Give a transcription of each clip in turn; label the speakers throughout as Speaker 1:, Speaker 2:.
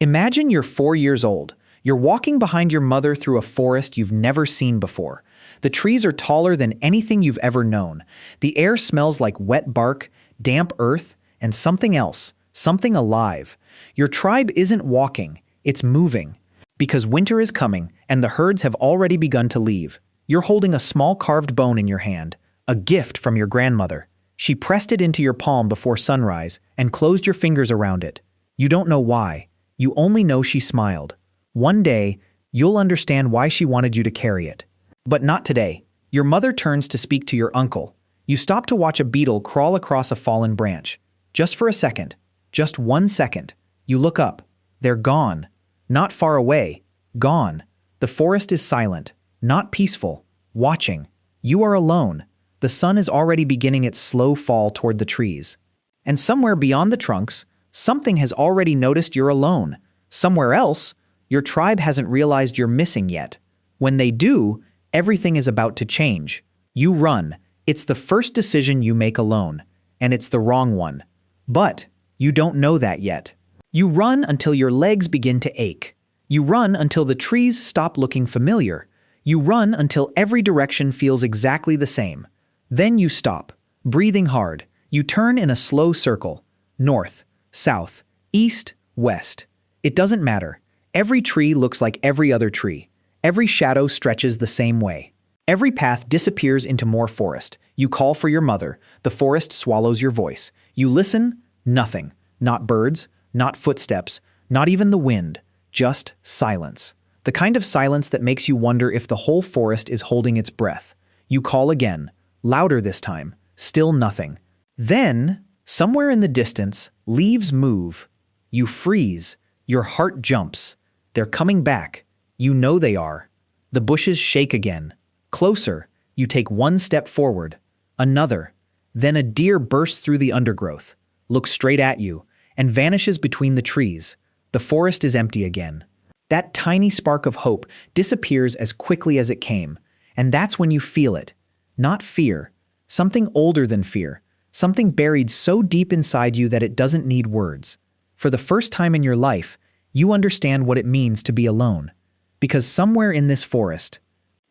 Speaker 1: Imagine you're 4 years old. You're walking behind your mother through a forest you've never seen before. The trees are taller than anything you've ever known. The air smells like wet bark, damp earth, and something else, something alive. Your tribe isn't walking, it's moving. Because winter is coming, and the herds have already begun to leave. You're holding a small carved bone in your hand, a gift from your grandmother. She pressed it into your palm before sunrise and closed your fingers around it. You don't know why. You only know she smiled. One day, you'll understand why she wanted you to carry it. But not today. Your mother turns to speak to your uncle. You stop to watch a beetle crawl across a fallen branch. Just for a second. Just 1 second. You look up. They're gone. Not far away. Gone. The forest is silent. Not peaceful. Watching. You are alone. The sun is already beginning its slow fall toward the trees. And somewhere beyond the trunks, something has already noticed you're alone. Somewhere else, your tribe hasn't realized you're missing yet. When they do, everything is about to change. You run. It's the first decision you make alone, and it's the wrong one. But you don't know that yet. You run until your legs begin to ache. You run until the trees stop looking familiar. You run until every direction feels exactly the same. Then you stop, breathing hard. You turn in a slow circle. North, south, east, west. It doesn't matter. Every tree looks like every other tree. Every shadow stretches the same way. Every path disappears into more forest. You call for your mother. The forest swallows your voice. You listen. Nothing. Not birds, not footsteps, not even the wind. Just silence. The kind of silence that makes you wonder if the whole forest is holding its breath. You call again. Louder this time. Still nothing. Then, somewhere in the distance, leaves move. You freeze. Your heart jumps. They're coming back. You know they are. The bushes shake again. Closer. You take 1 step forward. Another. Then a deer bursts through the undergrowth, looks straight at you, and vanishes between the trees. The forest is empty again. That tiny spark of hope disappears as quickly as it came. And that's when you feel it. Not fear. Something older than fear. Something buried so deep inside you that it doesn't need words. For the first time in your life, you understand what it means to be alone. Because somewhere in this forest,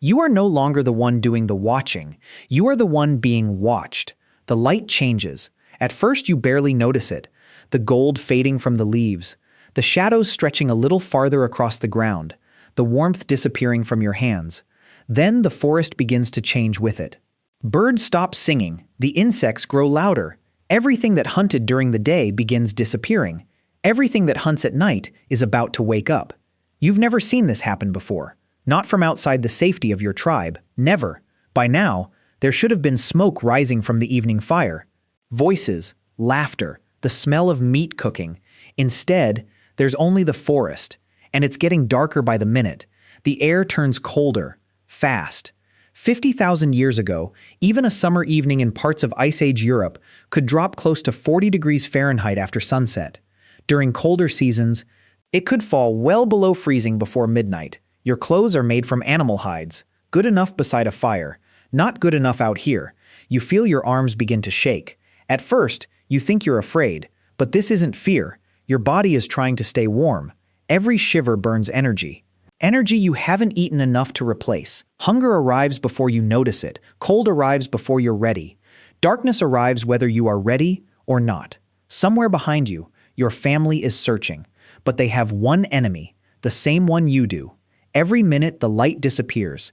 Speaker 1: you are no longer the one doing the watching. You are the one being watched. The light changes. At first you barely notice it. The gold fading from the leaves. The shadows stretching a little farther across the ground. The warmth disappearing from your hands. Then the forest begins to change with it. Birds stop singing. The insects grow louder. Everything that hunted during the day begins disappearing. Everything that hunts at night is about to wake up. You've never seen this happen before. Not from outside the safety of your tribe. Never. By now, there should have been smoke rising from the evening fire. Voices, laughter, the smell of meat cooking. Instead, there's only the forest, and it's getting darker by the minute. The air turns colder, fast. 50,000 years ago, even a summer evening in parts of Ice Age Europe could drop close to 40 degrees Fahrenheit after sunset. During colder seasons, it could fall well below freezing before midnight. Your clothes are made from animal hides, good enough beside a fire, not good enough out here. You feel your arms begin to shake. At first, you think you're afraid, but this isn't fear. Your body is trying to stay warm. Every shiver burns energy. Energy you haven't eaten enough to replace. Hunger arrives before you notice it. Cold arrives before you're ready. Darkness arrives whether you are ready or not. Somewhere behind you, your family is searching, but they have one enemy, the same one you do. Every minute the light disappears.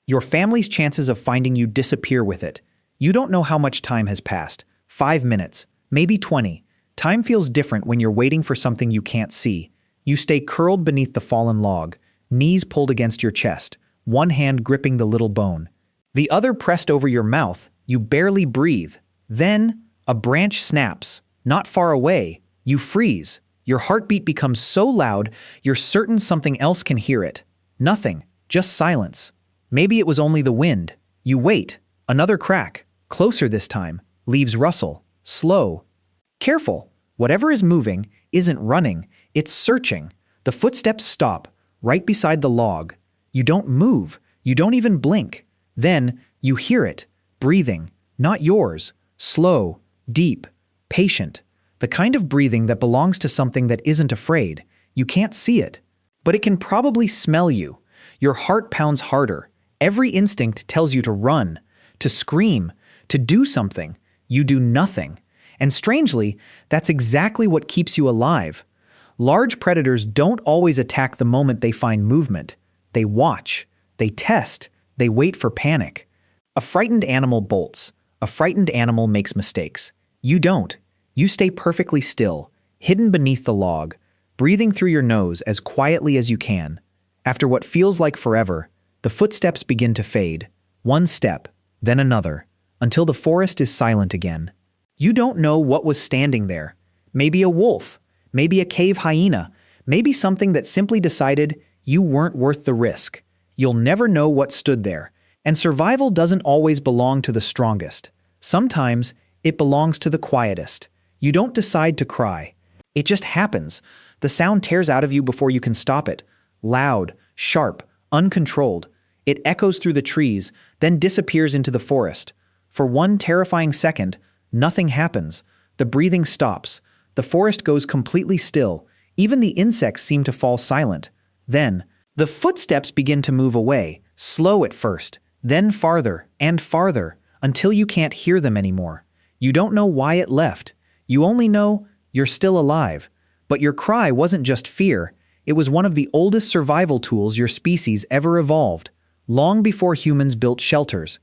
Speaker 1: Your family's chances of finding you disappear with it. You don't know how much time has passed. 5 minutes, maybe 20. Time feels different when you're waiting for something you can't see. You stay curled beneath the fallen log, knees pulled against your chest, one hand gripping the little bone. The other pressed over your mouth, you barely breathe. Then, a branch snaps. Not far away, you freeze. Your heartbeat becomes so loud, you're certain something else can hear it. Nothing, just silence. Maybe it was only the wind. You wait. Another crack. Closer this time. Leaves rustle. Slow. Careful. Whatever is moving isn't running. It's searching. The footsteps stop, right beside the log. You don't move. You don't even blink. Then, you hear it. Breathing. Not yours. Slow. Deep. Patient. The kind of breathing that belongs to something that isn't afraid. You can't see it, but it can probably smell you. Your heart pounds harder. Every instinct tells you to run, to scream, to do something. You do nothing. And strangely, that's exactly what keeps you alive. Large predators don't always attack the moment they find movement. They watch, they test, they wait for panic. A frightened animal bolts. A frightened animal makes mistakes. You don't. You stay perfectly still, hidden beneath the log, breathing through your nose as quietly as you can. After what feels like forever, the footsteps begin to fade. One step, then another, until the forest is silent again. You don't know what was standing there. Maybe a wolf, maybe a cave hyena, maybe something that simply decided you weren't worth the risk. You'll never know what stood there. And survival doesn't always belong to the strongest. Sometimes it belongs to the quietest. You don't decide to cry. It just happens. The sound tears out of you before you can stop it. Loud, sharp, uncontrolled. It echoes through the trees, then disappears into the forest. For one terrifying second, nothing happens. The breathing stops. The forest goes completely still. Even the insects seem to fall silent. Then, the footsteps begin to move away, slow at first, then farther and farther, until you can't hear them anymore. You don't know why it left. You only know you're still alive. But your cry wasn't just fear. It was one of the oldest survival tools your species ever evolved, long before humans built shelters.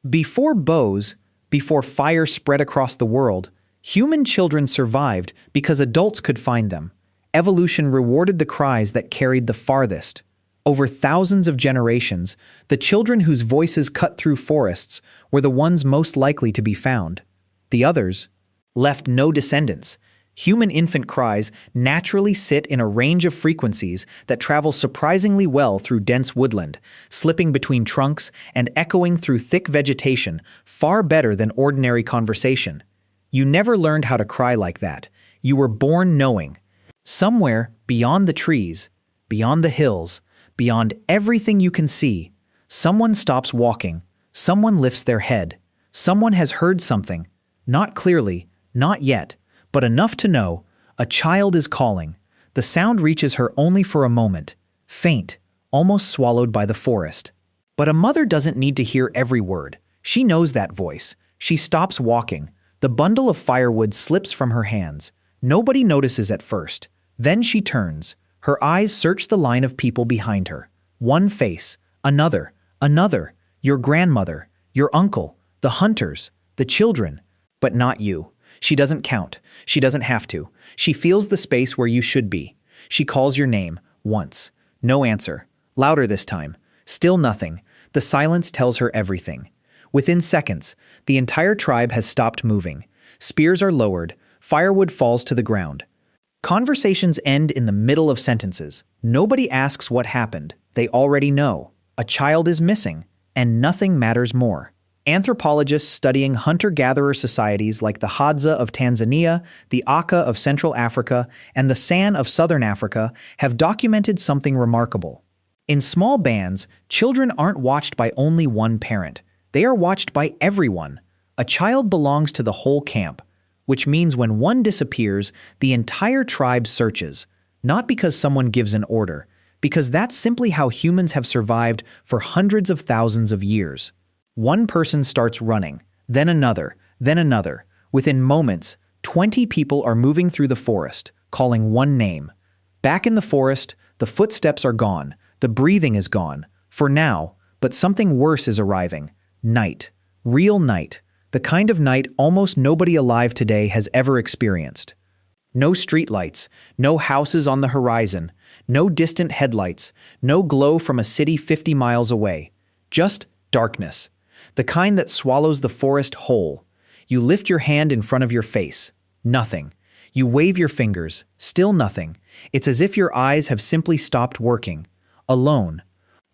Speaker 1: Before bows, before fire spread across the world, human children survived because adults could find them. Evolution rewarded the cries that carried the farthest. Over thousands of generations, the children whose voices cut through forests were the ones most likely to be found. The others left no descendants. Human infant cries naturally sit in a range of frequencies that travel surprisingly well through dense woodland, slipping between trunks and echoing through thick vegetation far better than ordinary conversation. You never learned how to cry like that. You were born knowing. Somewhere beyond the trees, beyond the hills, beyond everything you can see, someone stops walking, someone lifts their head, someone has heard something, not clearly, not yet, but enough to know a child is calling. The sound reaches her only for a moment, faint, almost swallowed by the forest. But a mother doesn't need to hear every word. She knows that voice. She stops walking. The bundle of firewood slips from her hands. Nobody notices at first. Then she turns. Her eyes search the line of people behind her. One face, another, another. Your grandmother, your uncle, the hunters, the children. But not you. She doesn't count. She doesn't have to. She feels the space where you should be. She calls your name, once. No answer. Louder this time. Still nothing. The silence tells her everything. Within seconds, the entire tribe has stopped moving. Spears are lowered. Firewood falls to the ground. Conversations end in the middle of sentences. Nobody asks what happened. They already know. A child is missing, and nothing matters more. Anthropologists studying hunter-gatherer societies like the Hadza of Tanzania, the Aka of Central Africa, and the San of Southern Africa have documented something remarkable. In small bands, children aren't watched by only one parent. They are watched by everyone. A child belongs to the whole camp, which means when one disappears, the entire tribe searches, not because someone gives an order, because that's simply how humans have survived for hundreds of thousands of years. One person starts running, then another, then another. Within moments, 20 people are moving through the forest, calling one name. Back in the forest, the footsteps are gone, the breathing is gone, for now, but something worse is arriving. Night. Real night. The kind of night almost nobody alive today has ever experienced. No streetlights, no houses on the horizon, no distant headlights, no glow from a city 50 miles away. Just darkness. The kind that swallows the forest whole. You lift your hand in front of your face. Nothing. You wave your fingers. Still nothing. It's as if your eyes have simply stopped working. Alone.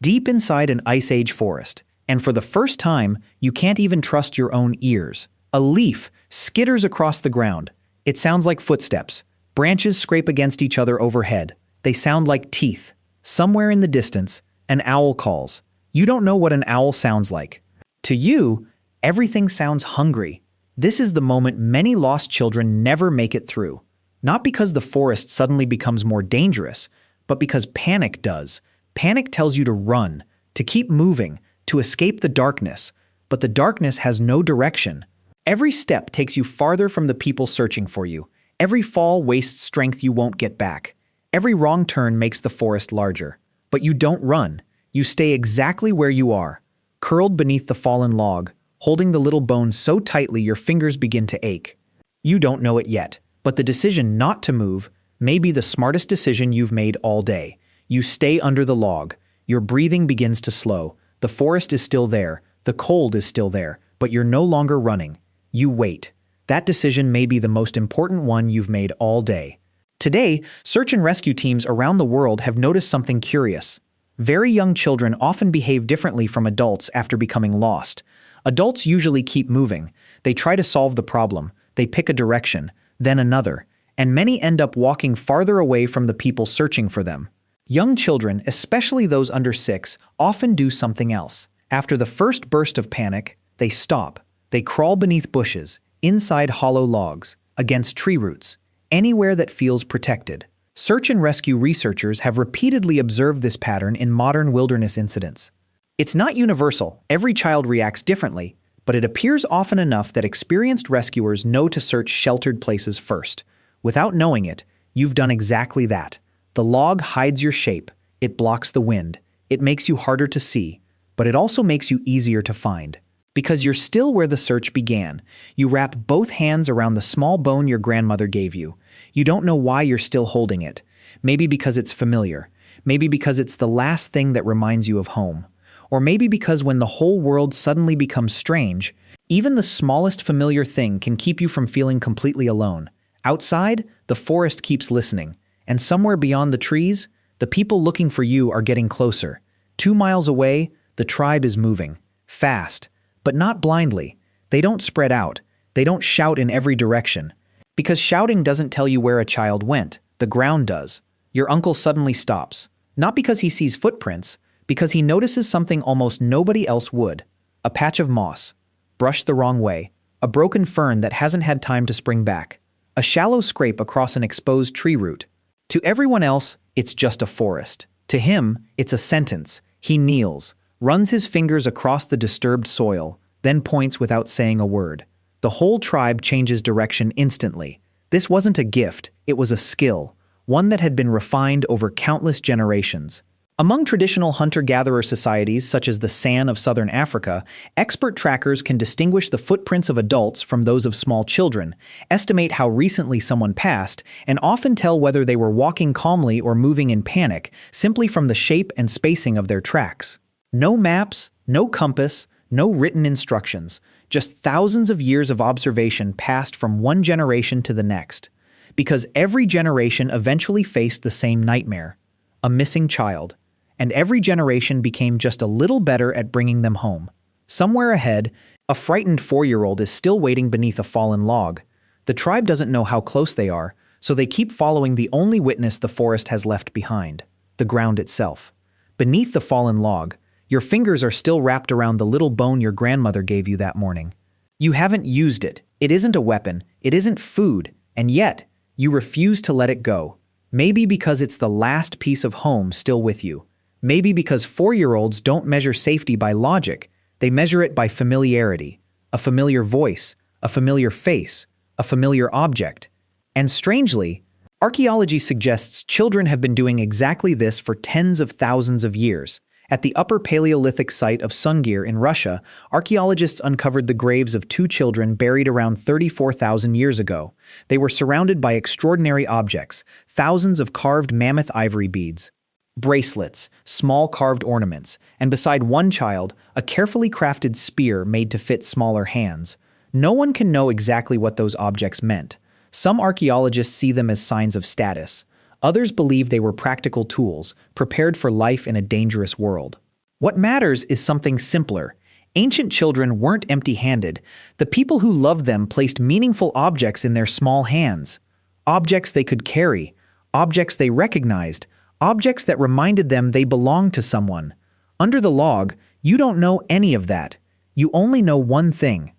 Speaker 1: Deep inside an Ice Age forest. And for the first time, you can't even trust your own ears. A leaf skitters across the ground. It sounds like footsteps. Branches scrape against each other overhead. They sound like teeth. Somewhere in the distance, an owl calls. You don't know what an owl sounds like. To you, everything sounds hungry. This is the moment many lost children never make it through. Not because the forest suddenly becomes more dangerous, but because panic does. Panic tells you to run, to keep moving, to escape the darkness, but the darkness has no direction. Every step takes you farther from the people searching for you. Every fall wastes strength you won't get back. Every wrong turn makes the forest larger. But you don't run. You stay exactly where you are, curled beneath the fallen log, holding the little bone so tightly your fingers begin to ache. You don't know it yet, but the decision not to move may be the smartest decision you've made all day. You stay under the log. Your breathing begins to slow. The forest is still there. The cold is still there, but you're no longer running. You wait. That decision may be the most important one you've made all day. Today, search and rescue teams around the world have noticed something curious. Very young children often behave differently from adults after becoming lost. Adults usually keep moving. They try to solve the problem. They pick a direction, then another, and many end up walking farther away from the people searching for them. Young children, especially those under 6, often do something else. After the first burst of panic, they stop. They crawl beneath bushes, inside hollow logs, against tree roots, anywhere that feels protected. Search and rescue researchers have repeatedly observed this pattern in modern wilderness incidents. It's not universal, every child reacts differently, but it appears often enough that experienced rescuers know to search sheltered places first. Without knowing it, you've done exactly that. The log hides your shape, it blocks the wind, it makes you harder to see, but it also makes you easier to find. Because you're still where the search began, you wrap both hands around the small bone your grandmother gave you. You don't know why you're still holding it. Maybe because it's familiar. Maybe because it's the last thing that reminds you of home. Or maybe because when the whole world suddenly becomes strange, even the smallest familiar thing can keep you from feeling completely alone. Outside, the forest keeps listening. And somewhere beyond the trees, the people looking for you are getting closer. 2 miles away, the tribe is moving. Fast. But not blindly. They don't spread out. They don't shout in every direction. Because shouting doesn't tell you where a child went. The ground does. Your uncle suddenly stops. Not because he sees footprints, because he notices something almost nobody else would. A patch of moss. Brushed the wrong way. A broken fern that hasn't had time to spring back. A shallow scrape across an exposed tree root. To everyone else, it's just a forest. To him, it's a sentence. He kneels, runs his fingers across the disturbed soil, then points without saying a word. The whole tribe changes direction instantly. This wasn't a gift, it was a skill, one that had been refined over countless generations. Among traditional hunter-gatherer societies such as the San of southern Africa, expert trackers can distinguish the footprints of adults from those of small children, estimate how recently someone passed, and often tell whether they were walking calmly or moving in panic simply from the shape and spacing of their tracks. No maps, no compass, no written instructions, just thousands of years of observation passed from one generation to the next. Because every generation eventually faced the same nightmare, a missing child. And every generation became just a little better at bringing them home. Somewhere ahead, a frightened 4-year-old is still waiting beneath a fallen log. The tribe doesn't know how close they are, so they keep following the only witness the forest has left behind, the ground itself. Beneath the fallen log, your fingers are still wrapped around the little bone your grandmother gave you that morning. You haven't used it. It isn't a weapon. It isn't food. And yet, you refuse to let it go. Maybe because it's the last piece of home still with you. Maybe because 4-year-olds don't measure safety by logic, they measure it by familiarity, a familiar voice, a familiar face, a familiar object. And strangely, archaeology suggests children have been doing exactly this for tens of thousands of years. At the Upper Paleolithic site of Sungir in Russia, archaeologists uncovered the graves of 2 children buried around 34,000 years ago. They were surrounded by extraordinary objects, thousands of carved mammoth ivory beads, bracelets, small carved ornaments, and beside one child, a carefully crafted spear made to fit smaller hands. No one can know exactly what those objects meant. Some archaeologists see them as signs of status. Others believe they were practical tools, prepared for life in a dangerous world. What matters is something simpler. Ancient children weren't empty-handed. The people who loved them placed meaningful objects in their small hands. Objects they could carry. Objects they recognized. Objects that reminded them they belonged to someone. Under the log, you don't know any of that. You only know one thing.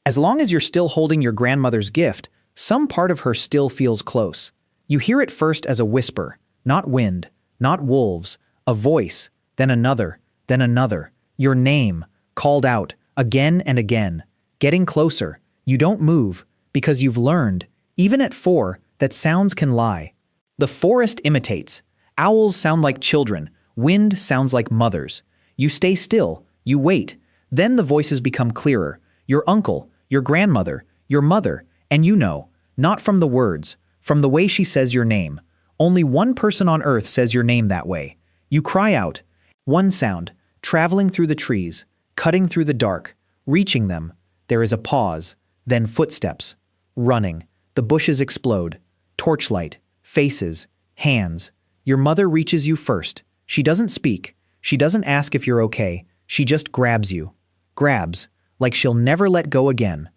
Speaker 1: As long as you're still holding your grandmother's gift, Some part of her still feels close. You hear it first as a whisper, not wind, not wolves, a voice, then another, your name, called out, again and again, getting closer. You don't move, because you've learned, even at 4, that sounds can lie. The forest imitates. Owls sound like children, wind sounds like mothers. You stay still, you wait, then the voices become clearer. Your uncle, your grandmother, your mother, and you know, not from the words, from the way she says your name. Only one person on earth says your name that way. You cry out. One sound, traveling through the trees, cutting through the dark, reaching them. There is a pause, then footsteps. Running. The bushes explode. Torchlight. Faces. Hands. Your mother reaches you first. She doesn't speak. She doesn't ask if you're okay. She just grabs you. Grabs, like she'll never let go again.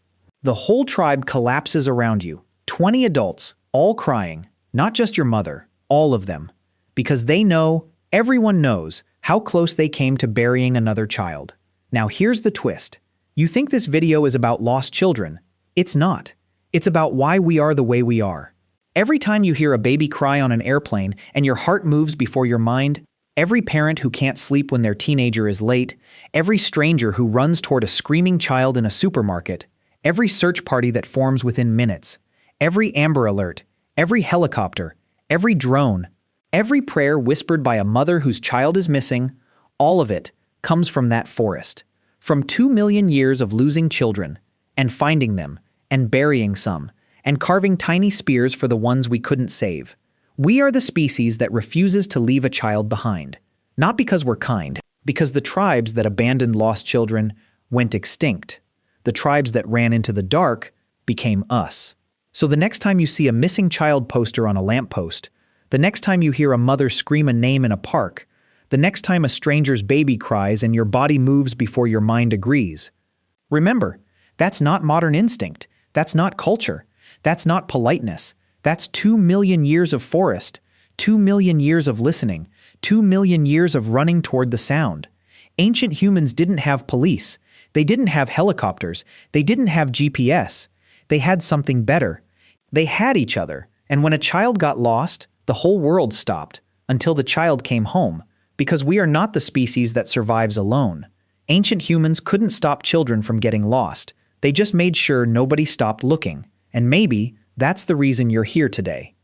Speaker 1: The whole tribe collapses around you. 20 adults, all crying. Not just your mother, all of them. Because they know, everyone knows, how close they came to burying another child. Now here's the twist. You think this video is about lost children. It's not. It's about why we are the way we are. Every time you hear a baby cry on an airplane and your heart moves before your mind, every parent who can't sleep when their teenager is late, every stranger who runs toward a screaming child in a supermarket, every search party that forms within minutes, every Amber Alert, every helicopter, every drone, every prayer whispered by a mother whose child is missing, all of it comes from that forest. From 2 million years of losing children, and finding them, and burying some, and carving tiny spears for the ones we couldn't save. We are the species that refuses to leave a child behind. Not because we're kind, because the tribes that abandoned lost children went extinct. The tribes that ran into the dark became us. So the next time you see a missing child poster on a lamppost, the next time you hear a mother scream a name in a park, the next time a stranger's baby cries and your body moves before your mind agrees, remember, that's not modern instinct. That's not culture. That's not politeness. That's 2 million years of forest, 2 million years of listening, 2 million years of running toward the sound. Ancient humans didn't have police. They didn't have helicopters. They didn't have GPS. They had something better. They had each other. And when a child got lost, the whole world stopped until the child came home, because we are not the species that survives alone. Ancient humans couldn't stop children from getting lost. They just made sure nobody stopped looking. And maybe that's the reason you're here today.